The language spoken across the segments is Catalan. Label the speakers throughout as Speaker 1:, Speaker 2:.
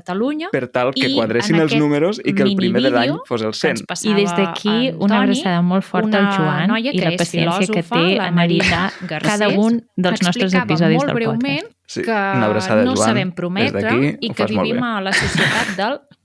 Speaker 1: Catalunya.
Speaker 2: per tal que
Speaker 1: I
Speaker 2: quadressin
Speaker 1: en
Speaker 2: els
Speaker 1: aquest
Speaker 2: números i que el primer de l'any
Speaker 1: minivídeo
Speaker 2: fos el
Speaker 1: que
Speaker 2: 100.
Speaker 1: ens passava
Speaker 3: I des d'aquí
Speaker 1: en
Speaker 3: una
Speaker 1: Toni,
Speaker 3: abraçada molt forta al
Speaker 1: una
Speaker 3: Joan
Speaker 1: noia
Speaker 3: i la
Speaker 1: que és
Speaker 3: paciència que
Speaker 1: filòsofa,
Speaker 3: té
Speaker 1: la
Speaker 3: en
Speaker 1: Marina
Speaker 3: editar
Speaker 1: Garcés,
Speaker 3: cada un dels nostres
Speaker 1: explicava
Speaker 3: episodis
Speaker 1: molt
Speaker 3: del
Speaker 1: breument
Speaker 3: podcast.
Speaker 2: Sí,
Speaker 1: que
Speaker 2: una abraçada,
Speaker 1: no
Speaker 2: Joan,
Speaker 1: sabem
Speaker 2: des
Speaker 1: prometre
Speaker 2: d'aquí
Speaker 1: i
Speaker 2: ho
Speaker 1: que
Speaker 2: fas molt
Speaker 1: vivim
Speaker 2: bé.
Speaker 1: a la societat del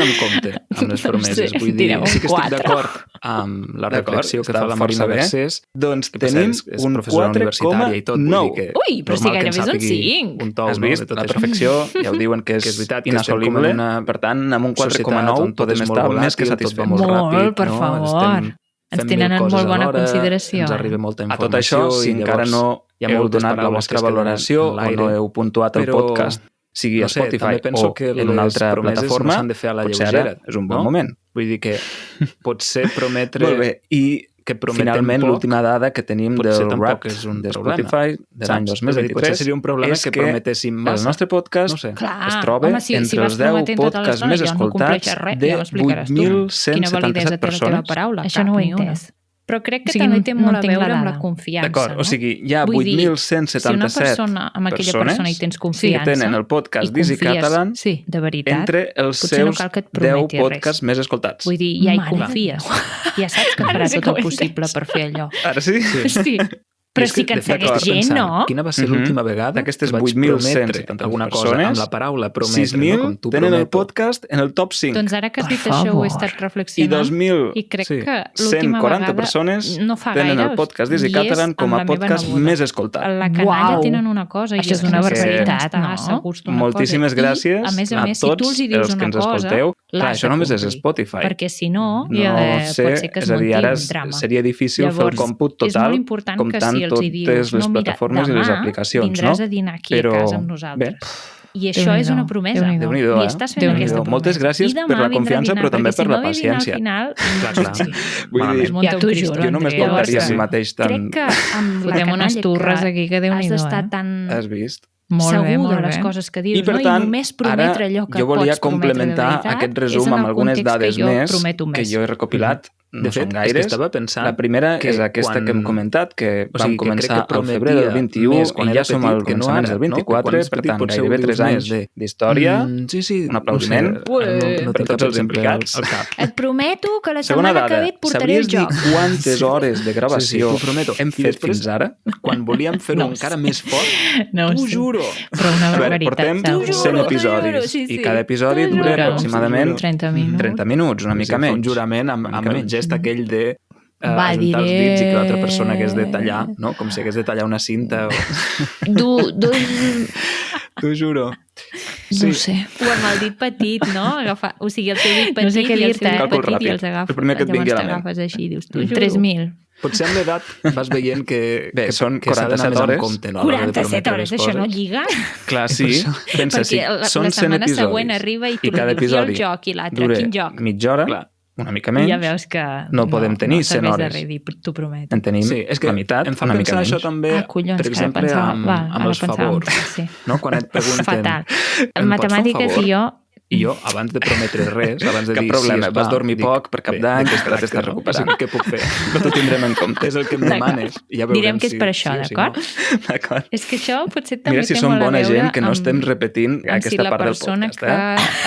Speaker 4: anant amb compte amb les promeses. Vull dir, sí que estic d'acord amb la reflexió que fa la Marina Garcés.
Speaker 2: Doncs tenim un 4,9.
Speaker 1: Ui, però si gairebé és un 5.
Speaker 2: Has vist? La perfecció, ja ho diuen que és inassolible. Per tant, amb un 4,9 podem estar més que satisfets.
Speaker 1: Molt, per favor. Ens tenen en molt bona consideració.
Speaker 4: Ens arriba molta informació.
Speaker 2: A tot això, si encara no heu donat la vostra valoració o no heu puntuat el podcast, sigui a Spotify o en una altra plataforma, potser ara és un bon moment.
Speaker 4: Vull dir que potser prometre...
Speaker 2: Molt bé, i finalment l'última dada que tenim del RAP de Spotify de l'any 2023
Speaker 4: seria un problema és que prometéssim massa.
Speaker 2: El nostre podcast es troba entre els 10 podcasts més escoltats de 8.177 persones.
Speaker 1: Això no ho he entès.
Speaker 3: Però crec que també té molt a veure amb la confiança.
Speaker 2: D'acord, o sigui, hi ha 8.177
Speaker 3: amb aquella persona hi tens confiança,
Speaker 2: que tenen el podcast d'Easy Catalan
Speaker 3: de veritat,
Speaker 2: entre els seus 10 podcasts més escoltats.
Speaker 3: Vull dir, ja hi confies. Ja saps que farà tot el possible per fer allò.
Speaker 2: Ara sí?
Speaker 3: Sí. Però sí que en segueix gent, no?
Speaker 4: Quina va ser l'última vegada
Speaker 2: d'aquestes 8.170
Speaker 4: alguna cosa amb la paraula prometre?
Speaker 2: 6.000 tenen el podcast en el top 5.
Speaker 3: Doncs ara que has dit això ho he estat reflexionant i crec que l'última vegada
Speaker 2: persones tenen el podcast d'Easy Catalan com a podcast més escoltat.
Speaker 3: A la canalla tenen una cosa.
Speaker 1: Això és una barbaritat, no?
Speaker 2: Moltíssimes gràcies a tots els que ens escolteu. Clar, això només és Spotify.
Speaker 3: Perquè si no,
Speaker 2: pot ser que es munti un drama. Seria difícil fer el còmput total com tant totes les plataformes i les aplicacions, no?
Speaker 3: Vindràs a dinar aquí a casa amb nosaltres. I això és una promesa.
Speaker 2: Déu-n'hi-do,
Speaker 3: I estàs fent aquesta promesa.
Speaker 2: Moltes gràcies per la confiança, però també per la paciència. Vull dir, jo no m'escoltaria a mi mateix tant...
Speaker 3: Crec que amb la
Speaker 1: canalla unes turres aquí que
Speaker 3: has d'estar tan...
Speaker 2: Has vist?
Speaker 3: Segur de les coses que dius,
Speaker 2: i per tant,
Speaker 3: només prometre allò que
Speaker 2: jo volia complementar aquest resum amb algunes dades més que jo he recopilat. No són gaires. La primera és aquesta que hem comentat, que vam començar al febrer del 21 i ja som al començament del 24, per tant, gairebé 3 anys d'història. Un aplaudiment per tots els implicats.
Speaker 3: Et prometo que la setmana que ve et portaré el joc.
Speaker 2: Sabries dir quantes hores de gravació hem fet fins ara?
Speaker 4: Quan volíem fer-ho encara més fort, t'ho juro.
Speaker 1: Però una barbaritat.
Speaker 2: Portem 100 episodis i cada episodi dura aproximadament 30 minuts, una mica menys.
Speaker 4: Un jurament amb el gest aquell de ajuntar els dits i que l'altra persona hagués de tallar, no? Com si hagués de tallar una cinta. T'ho juro.
Speaker 1: No sé.
Speaker 3: O amb el dit petit, no? O sigui, el teu dit petit i el seu dit petit i els agafes.
Speaker 2: El primer que et vingui a la ment.
Speaker 3: T'agafes així, dius, t'ho juro.
Speaker 1: 3.000.
Speaker 4: Potser amb l'edat vas veient que
Speaker 2: són 47 hores.
Speaker 3: 47 hores, això no lliga?
Speaker 2: Clar, sí. Pensa, si són 100 episodis i cada episodi dura mitja hora, una mica menys,
Speaker 3: ja veus que
Speaker 2: no podem tenir 100 hores.
Speaker 3: T'ho prometo.
Speaker 2: En tenim la meitat, una mica menys.
Speaker 4: Això també, per exemple, amb els favors. Quan et pregunten...
Speaker 3: Fatal. En matemàtiques
Speaker 4: i jo, abans de prometre res, abans de dir...
Speaker 2: Cap problema, vas dormir poc per cap d'any, que t'estàs recuperant.
Speaker 4: Què puc fer?
Speaker 2: No t'ho tindrem en compte.
Speaker 4: És el que em demanes.
Speaker 3: Direm que és per això, d'acord?
Speaker 2: D'acord.
Speaker 3: És que això potser també
Speaker 2: té molt a veure... Mira si som bona gent que no estem repetint aquesta part del podcast.
Speaker 3: Si la persona que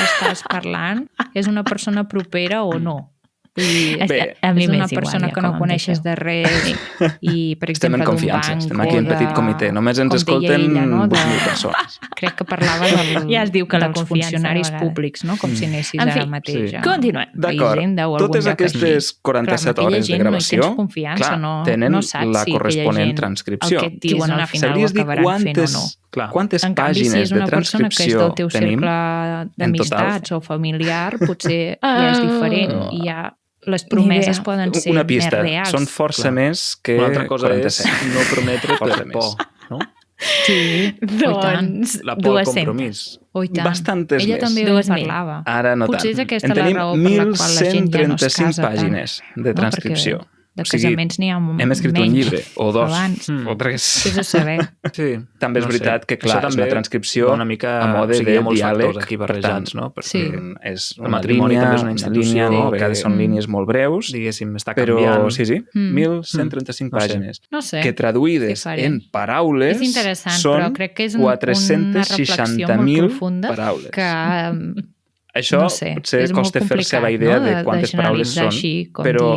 Speaker 3: estàs parlant és una persona propera o no.
Speaker 1: A mi
Speaker 3: és una persona que no coneixes de res i, per exemple, d'un banc
Speaker 2: estem aquí en petit comitè, només ens escolten 8.000 persones.
Speaker 3: Crec que parlava
Speaker 1: ja es diu que
Speaker 3: dels funcionaris públics, no? Com si anessis ara mateix.
Speaker 1: Continuem.
Speaker 2: D'acord, totes aquestes 47 hores de gravació tenen la corresponent transcripció.
Speaker 3: Sabries dir
Speaker 2: quantes pàgines de transcripció tenim en total?
Speaker 3: O familiar, potser ja és diferent i ja les promeses poden ser més reals.
Speaker 2: Són força més que 47.
Speaker 4: Una altra cosa és no prometre per por, no?
Speaker 3: Sí, doncs
Speaker 4: la por al compromís.
Speaker 2: Bastantes més.
Speaker 3: Ella també ho parlava.
Speaker 2: Ara no tant.
Speaker 3: Potser és aquesta la raó per la qual la gent ja no es casa tant.
Speaker 2: 1135 pàgines de transcripció.
Speaker 3: De casaments n'hi ha menys.
Speaker 2: Hem escrit un llibre, o 2, o 3.
Speaker 3: És a saber.
Speaker 2: També és veritat que, clar, és una transcripció
Speaker 4: una mica
Speaker 2: a mode de diàleg
Speaker 4: aquí barrejats, no?
Speaker 2: És una línia, a vegades són línies molt breus,
Speaker 4: diguéssim, està canviant.
Speaker 2: Però, 1135 pàgines, que traduïdes en paraules són 460.000 paraules. Això potser costa fer-se la idea de quantes paraules són, però,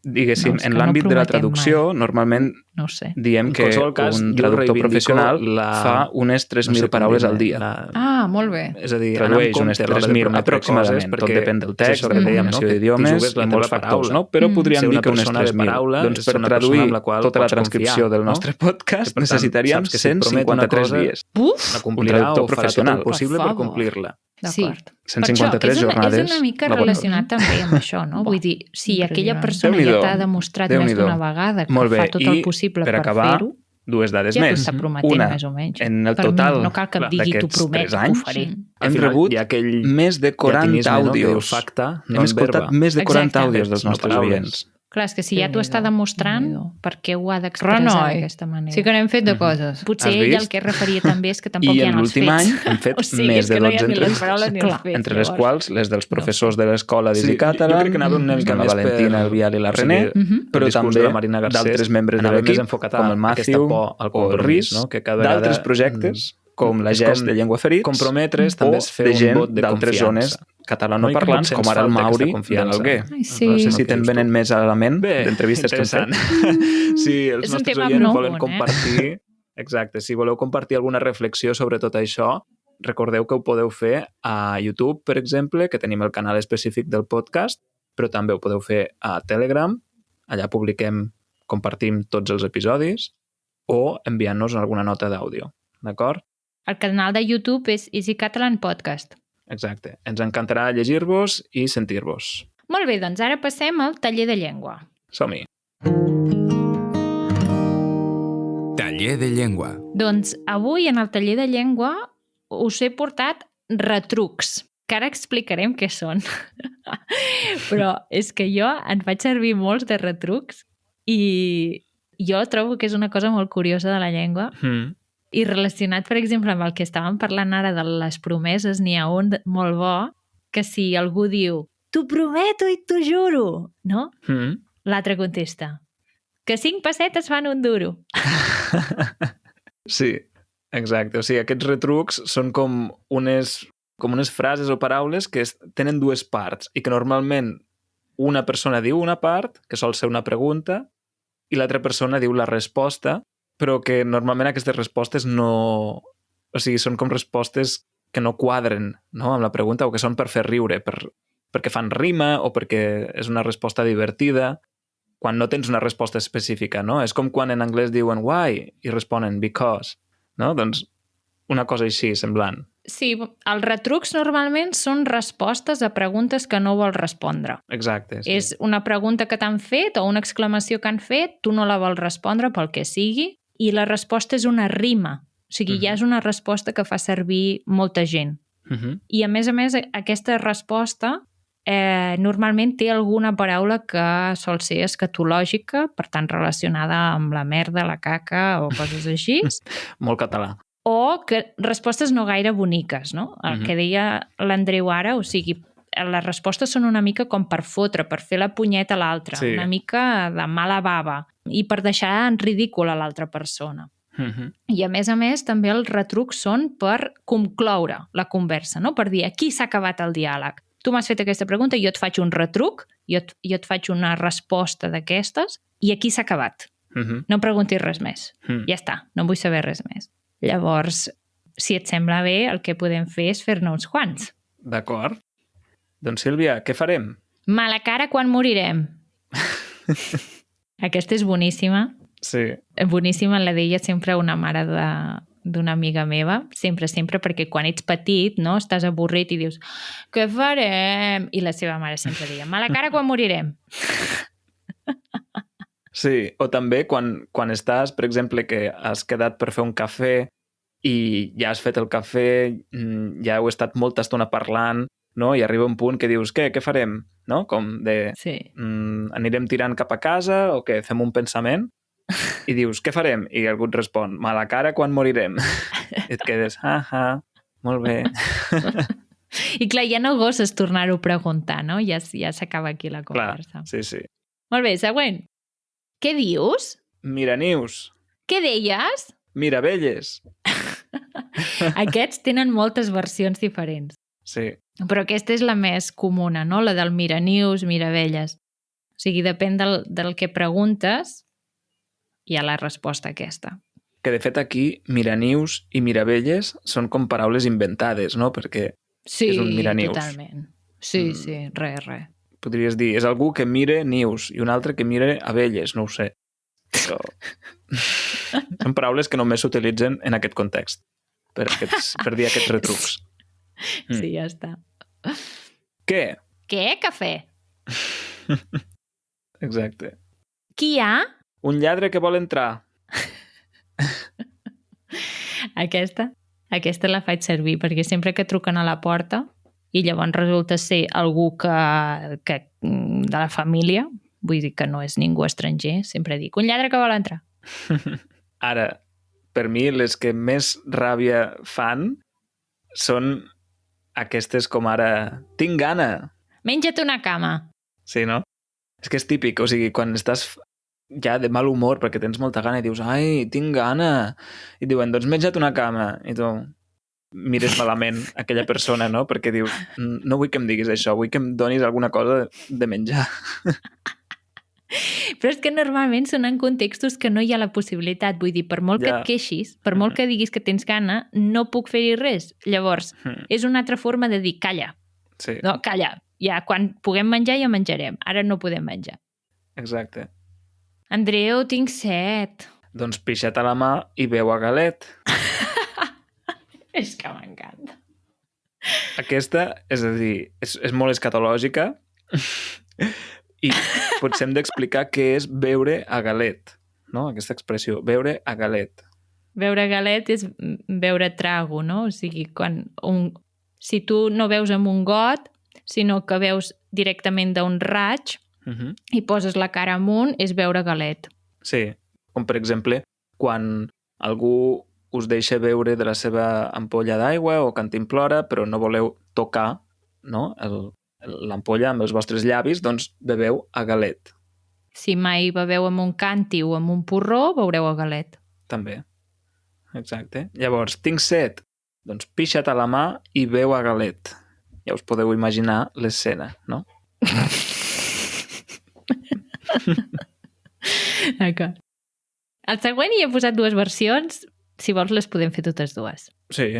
Speaker 2: diguéssim, en l'àmbit de la traducció, normalment diem que un traductor professional fa unes 3.000 paraules al dia.
Speaker 3: Molt bé.
Speaker 4: És a dir,
Speaker 2: tradueix unes 3.000 aproximadament, tot depèn del text, de la combinació d'idiomes i molts factors, no? Però podríem dir que unes 3.000. Doncs per traduir tota la transcripció del nostre podcast necessitaríem 153 dies.
Speaker 4: Un traductor professional. Possible per complir-la.
Speaker 3: D'acord.
Speaker 2: 153 jornades.
Speaker 3: És una mica relacionat també amb això, no? Vull dir, si aquella persona ja t'ha demostrat més d'una vegada que fa tot el possible per fer-ho,
Speaker 2: dues dades
Speaker 3: ja
Speaker 2: més.
Speaker 3: Ja t'ho està prometent, més o menys.
Speaker 2: En el total
Speaker 3: no cal que em digui t'ho promet, ho faré.
Speaker 2: Hem rebut més de 40 àudios.
Speaker 4: Hem
Speaker 2: escoltat més de 40 àudios dels nostres oients.
Speaker 3: Clar, és que si ja t'ho està demostrant, per què ho ha d'expressar d'aquesta manera?
Speaker 1: Sí que n'hem fet de coses.
Speaker 3: Potser ell el que referia també és que tampoc hi ha els fets.
Speaker 2: I en l'últim any hem fet més de 12 entrevistes, entre les quals les dels professors de l'escola d'Easy Catalan,
Speaker 4: jo crec que anava una mica
Speaker 2: la Valentina, el Bial i la René, però també d'altres membres de l'equip, com el Matthew o el Rhys, d'altres projectes, com la GES de Llengua Ferit,
Speaker 4: comprometre's també és fer un vot de
Speaker 2: d'altres zones catalanoparlants, com ara el Mauri de l'Alguer. No sé si te'n venen més a la ment d'entrevistes que hem fet.
Speaker 4: Sí, els nostres oients volen compartir... Exacte, si voleu compartir alguna reflexió sobre tot això, recordeu que ho podeu fer a YouTube, per exemple, que tenim el canal específic del podcast, però també ho podeu fer a Telegram, allà compartim tots els episodis, o enviant-nos alguna nota d'àudio, d'acord?
Speaker 3: El canal de YouTube és Easy Catalan Podcast.
Speaker 4: Exacte. Ens encantarà llegir-vos i sentir-vos.
Speaker 3: Molt bé, doncs ara passem al taller de llengua.
Speaker 4: Som-hi.
Speaker 5: Taller de llengua.
Speaker 3: Doncs avui en el taller de llengua us he portat retrucs, que ara explicarem què són. Però és que jo en faig servir molts de retrucs i jo trobo que és una cosa molt curiosa de la llengua. I relacionat, per exemple, amb el que estàvem parlant ara de les promeses, n'hi ha un molt bo, que si algú diu «T'ho prometo i t'ho juro», no? L'altre contesta «Que 5 pessetes fan un duro».
Speaker 4: Sí, exacte. O sigui, aquests retrucs són com unes frases o paraules que tenen dues parts i que normalment una persona diu una part, que sol ser una pregunta, i l'altra persona diu la resposta, però que normalment aquestes respostes no... O sigui, són com respostes que no quadren, no?, amb la pregunta, o que són per fer riure, perquè fan rima o perquè és una resposta divertida, quan no tens una resposta específica, no? És com quan en anglès diuen why i responen because, no? Doncs una cosa així, semblant.
Speaker 3: Sí, els retrucs normalment són respostes a preguntes que no vols respondre.
Speaker 4: Exacte. Sí.
Speaker 3: És una pregunta que t'han fet o una exclamació que han fet, tu no la vols respondre pel que sigui, i la resposta és una rima. O sigui, ja és una resposta que fa servir molta gent. I, a més, aquesta resposta normalment té alguna paraula que sol ser escatològica, per tant, relacionada amb la merda, la caca o coses així.
Speaker 4: Molt català.
Speaker 3: O que respostes no gaire boniques, no? El que deia l'Andreu ara, o sigui, les respostes són una mica com per fotre, per fer la punyeta a l'altre, una mica de mala bava, i per deixar en ridícul a l'altra persona. I a més, també els retrucs són per concloure la conversa, no? Per dir, aquí s'ha acabat el diàleg. Tu m'has fet aquesta pregunta, jo et faig un retruc, jo et faig una resposta d'aquestes, i aquí s'ha acabat. No em preguntis res més. Ja està, no vull saber res més. Llavors, si et sembla bé, el que podem fer és fer-ne uns quants.
Speaker 4: D'acord. Doncs, Sílvia, què farem?
Speaker 3: Mala cara quan morirem. Aquesta és boníssima.
Speaker 4: Sí.
Speaker 3: Boníssima, la deia sempre una mare d'una amiga meva, sempre, perquè quan ets petit, no, estàs avorrit i dius què farem? I la seva mare sempre deia mala cara quan morirem.
Speaker 4: Sí, o també quan estàs, per exemple, que has quedat per fer un cafè i ja has fet el cafè, ja heu estat molta estona parlant, no? I arriba un punt que dius, què farem? No? Com de, anirem tirant cap a casa o què? Fem un pensament? I dius, què farem? I algú et respon, mala cara quan morirem. I et quedes, molt bé.
Speaker 3: I clar, ja no gosses tornar-ho a preguntar, no? Ja s'acaba aquí la conversa.
Speaker 4: Clar, sí.
Speaker 3: Molt bé, següent. Què dius?
Speaker 4: Miranius.
Speaker 3: Què deies?
Speaker 4: Miravelles.
Speaker 3: Aquests tenen moltes versions diferents.
Speaker 4: Sí.
Speaker 3: Però aquesta és la més comuna, no? La del miranius, miravelles. O sigui, depèn del que preguntes, hi ha la resposta aquesta.
Speaker 4: Que, de fet, aquí miranius i miravelles són com paraules inventades, no? Perquè és un miranius.
Speaker 3: Sí, totalment. Sí, res.
Speaker 4: Podries dir, és algú que mire nius i un altre que mire abelles, no ho sé. Però... són paraules que només s'utilitzen en aquest context, per dir aquests retrucs.
Speaker 3: Sí, ja està.
Speaker 4: Què?
Speaker 3: Què? Cafè.
Speaker 4: Exacte.
Speaker 3: Qui hi ha?
Speaker 4: Un lladre que vol entrar.
Speaker 3: Aquesta la faig servir perquè sempre que truquen a la porta i llavors resulta ser algú que de la família, vull dir que no és ningú estranger, sempre dic, un lladre que vol entrar.
Speaker 4: Ara, per mi, les que més ràbia fan són aquestes com ara tinc gana.
Speaker 3: Menja't una cama.
Speaker 4: Sí, no? És que és típic, o sigui, quan estàs ja de mal humor perquè tens molta gana i dius, ai, tinc gana. I diuen, doncs menja't una cama. I tu mires malament aquella persona, no? Perquè dius, no vull que em diguis això, vull que em donis alguna cosa de menjar.
Speaker 3: Però és que normalment són en contextos que no hi ha la possibilitat. Vull dir, per molt que et queixis, per molt que diguis que tens gana, no puc fer-hi res. Llavors, és una altra forma de dir, calla.
Speaker 4: Sí.
Speaker 3: No, calla. Ja, quan puguem menjar ja menjarem. Ara no podem menjar.
Speaker 4: Exacte.
Speaker 3: Andreu, tinc set.
Speaker 4: Doncs pixa't a la mà i beu a galet.
Speaker 3: És que m'encanta.
Speaker 4: Aquesta, és a dir, és molt escatològica i potser hem d'explicar què és beure a galet, no? Aquesta expressió, beure a galet.
Speaker 3: Beure a galet és beure trago, no? O sigui, si tu no veus amb un got, sinó que veus directament d'un raig i poses la cara amunt, és beure galet.
Speaker 4: Sí, com per exemple, quan algú us deixa beure de la seva ampolla d'aigua o cantimplora, però no voleu tocar, no? L'ampolla amb els vostres llavis, doncs beveu a galet.
Speaker 3: Si mai beveu amb un canti o amb un porró, beureu a galet.
Speaker 4: També, exacte. Llavors, tinc set, doncs pixa't a la mà i beu a galet. Ja us podeu imaginar l'escena, no?
Speaker 3: D'acord. Al següent hi he posat dues versions. Si vols, les podem fer totes dues.
Speaker 4: Sí.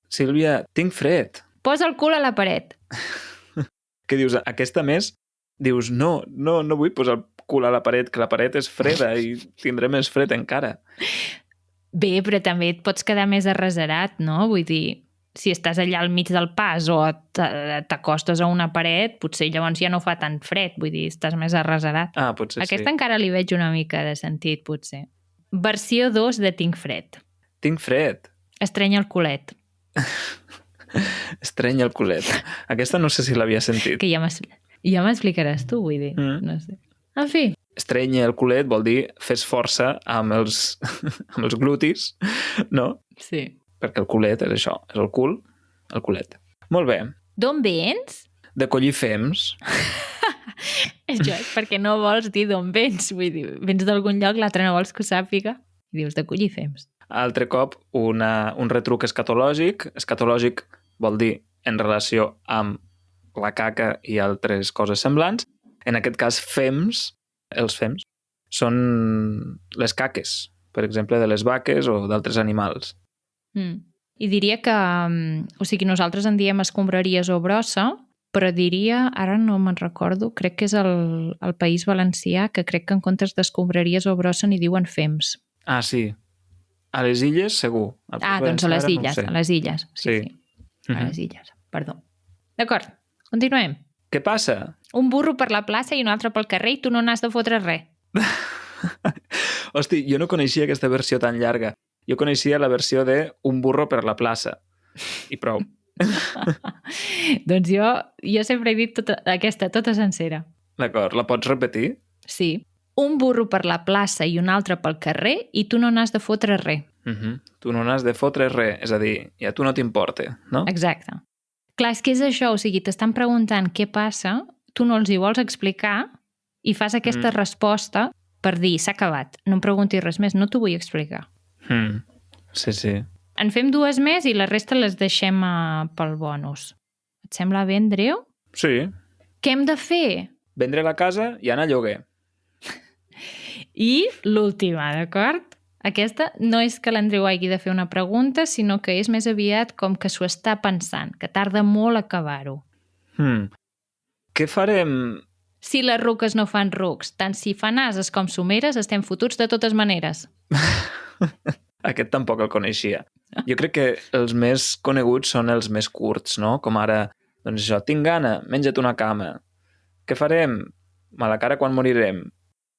Speaker 4: Sílvia, tinc fred.
Speaker 3: Posa el cul a la paret.
Speaker 4: Què dius? Aquesta més, dius, no vull posar el cul a la paret, que la paret és freda i tindré més fred encara.
Speaker 3: Bé, però també et pots quedar més arreserat, no? Vull dir, si estàs allà al mig del pas o t'acostes a una paret, potser llavors ja no fa tant fred, vull dir, estàs més arreserat.
Speaker 4: Ah, potser
Speaker 3: Aquesta encara li veig una mica de sentit, potser. Versió 2 de tinc fred.
Speaker 4: Tinc fred.
Speaker 3: Estreny el culet.
Speaker 4: Estreny el culet. Aquesta no sé si l'havia sentit.
Speaker 3: Que ja m'explicaràs tu, vull dir. No sé. En fi.
Speaker 4: Estreny el culet vol dir fes força amb els glutis, no?
Speaker 3: Sí.
Speaker 4: Perquè el culet és això, és el cul, el culet. Molt bé.
Speaker 3: D'on vens?
Speaker 4: De collir fems.
Speaker 3: És jo, perquè no vols dir d'on vens. Vull dir, vens d'algun lloc, l'altre no vols que ho sàpiga. I dius de collir fems.
Speaker 4: Altre cop, un retruc escatològic. Escatològic vol dir en relació amb la caca i altres coses semblants. En aquest cas, fems, els fems, són les caques, per exemple, de les vaques o d'altres animals.
Speaker 3: I diria que, o sigui, nosaltres en diem escombraries o brossa, però diria, ara no me'n recordo, crec que és el País Valencià, que crec que en comptes d'escombraries o brossa n'hi diuen fems.
Speaker 4: Ah, sí. A les illes, segur.
Speaker 3: Doncs a les illes, no a les illes. Sí. A les illes, perdó. D'acord, continuem.
Speaker 4: Què passa?
Speaker 3: Un burro per la plaça i un altre pel carrer i tu no n'has de fotre res.
Speaker 4: Hosti, jo no coneixia aquesta versió tan llarga. Jo coneixia la versió de un burro per la plaça. I prou.
Speaker 3: Doncs jo sempre he dit aquesta, tota sencera.
Speaker 4: D'acord, la pots repetir?
Speaker 3: Sí. Un burro per la plaça i un altre pel carrer i tu no n'has de fotre res.
Speaker 4: Tu no n'has de fotre res, és a dir, ja tu no t'importa, no?
Speaker 3: Exacte. Clar, és que és això, o sigui, t'estan preguntant què passa, tu no els hi vols explicar i fas aquesta resposta per dir, s'ha acabat, no em preguntis res més, no t'ho vull explicar.
Speaker 4: Sí, sí.
Speaker 3: En fem dues més i la resta les deixem pel bonus. Et sembla bé, Andreu?
Speaker 4: Sí.
Speaker 3: Què hem de fer?
Speaker 4: Vendre la casa i anar a lloguer.
Speaker 3: I l'última, d'acord? Aquesta no és que l'Andreu hagi de fer una pregunta, sinó que és més aviat com que s'ho està pensant, que tarda molt a acabar-ho.
Speaker 4: Què farem?
Speaker 3: Si les ruques no fan rucs, tant si fan ases com someres, estem fotuts de totes maneres.
Speaker 4: Aquest tampoc el coneixia. Jo crec que els més coneguts són els més curts, no? Com ara, doncs això, tinc gana, menja't una cama. Què farem? Mala cara quan morirem.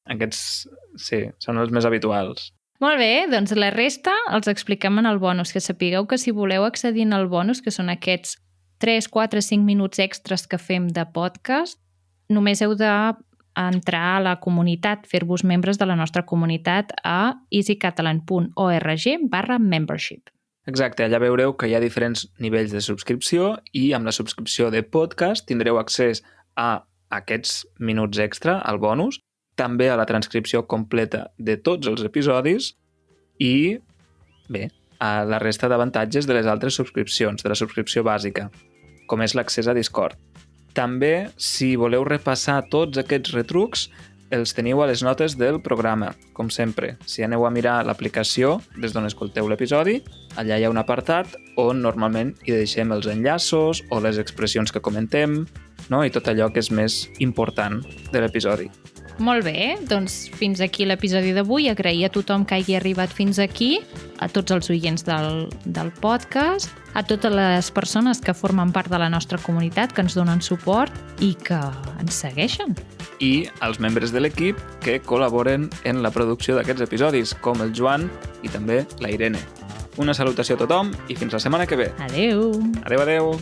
Speaker 4: Aquests, sí, són els més habituals.
Speaker 3: Molt bé, doncs la resta els expliquem en el bonus, que sapigueu que si voleu accedir al bonus, que són aquests 3, 4, 5 minuts extras que fem de podcast, només heu d'entrar a la comunitat, fer-vos membres de la nostra comunitat a easycatalan.org/membership.
Speaker 4: Exacte, allà veureu que hi ha diferents nivells de subscripció i amb la subscripció de podcast tindreu accés a aquests minuts extra, al bonus, també a la transcripció completa de tots els episodis i, bé, a la resta d'avantatges de les altres subscripcions, de la subscripció bàsica, com és l'accés a Discord. També, si voleu repassar tots aquests retrucs, els teniu a les notes del programa, com sempre. Si aneu a mirar l'aplicació des d'on escolteu l'episodi, allà hi ha un apartat on normalment hi deixem els enllaços o les expressions que comentem, no? I tot allò que és més important de l'episodi.
Speaker 3: Molt bé, doncs fins aquí l'episodi d'avui. Agrair a tothom que hagi arribat fins aquí, a tots els oients del podcast, a totes les persones que formen part de la nostra comunitat, que ens donen suport i que ens segueixen.
Speaker 4: I als membres de l'equip que col·laboren en la producció d'aquests episodis, com el Joan i també la Irene. Una salutació a tothom i fins la setmana que ve.
Speaker 3: Adeu.
Speaker 4: Adeu, adeu.